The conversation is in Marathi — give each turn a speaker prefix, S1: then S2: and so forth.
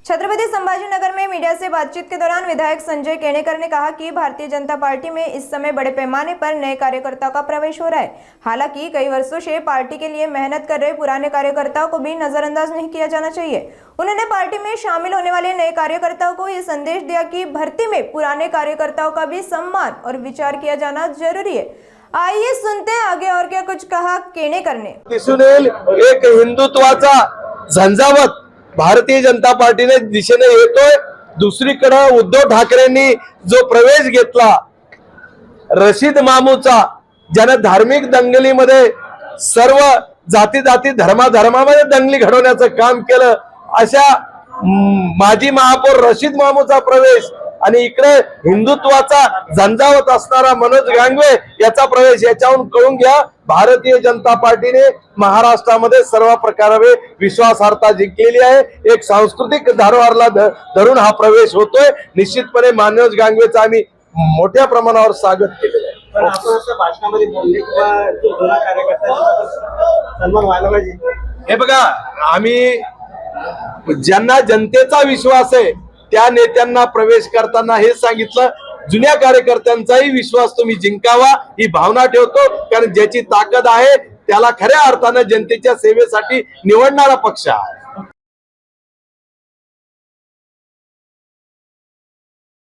S1: छत्रपति संभाजीनगर में मीडिया से बातचीत के दौरान विधायक संजय केणेकर ने कहा कि भारतीय जनता पार्टी में इस समय बड़े पैमाने पर नए कार्यकर्ताओं का प्रवेश हो रहा है। हालांकि कई वर्षों से पार्टी के लिए मेहनत कर रहे पुराने कार्यकर्ताओं को भी नजरअंदाज नहीं किया जाना चाहिए। उन्होंने पार्टी में शामिल होने वाले नए कार्यकर्ताओं को ये संदेश दिया कि भर्ती में पुराने कार्यकर्ताओं का भी सम्मान और विचार किया जाना जरूरी है। आइए सुनते हैं आगे और क्या कुछ कहा केणेकर ने।
S2: दिसून येईल एक हिंदुत्वाचा झंझावत भारतीय जनता पार्टीने दिशेने येतोय। दुसरीकडे उद्धव ठाकरेंनी जो प्रवेश घेतला रशीद मामूचा, ज्याने धार्मिक दंगलीमध्ये सर्व जाती जाती धर्मामध्ये दंगली घडवण्याचं काम केलं, अशा माजी महापौर रशीद मामूचा प्रवेश आणि इकडे हिंदुत्वाचा झंझावत असणारा मनोज गांगवे याचा प्रवेश, याच्याहून कळून घ्या भारतीय जनता पार्टीने महाराष्ट्रामध्ये सर्व प्रकारे विश्वासार्हता जिंकलेली आहे। एक सांस्कृतिक धारवारला धरून हा प्रवेश होतोय। निश्चितपणे मनोज गांगवेचा आम्ही मोठ्या प्रमाणावर स्वागत केलेलं आहे।
S3: पण आपण असं भाषणामध्ये बोलले किंवा जुना कार्यकर्ता सन्मान व्हायला पाहिजे।
S2: हे बघा, आम्ही ज्यांना जनतेचा विश्वास आहे त्या नेत्यांना प्रवेश करताना हे सांगितलं, जुन्या कार्यकर्त्यांचाही विश्वास तुम्ही जिंकावा ही भावना ठेवतो, कारण ज्याची ताकद आहे त्याला खऱ्या अर्थाने जनतेच्या सेवेसाठी निवडणारा पक्ष आहे।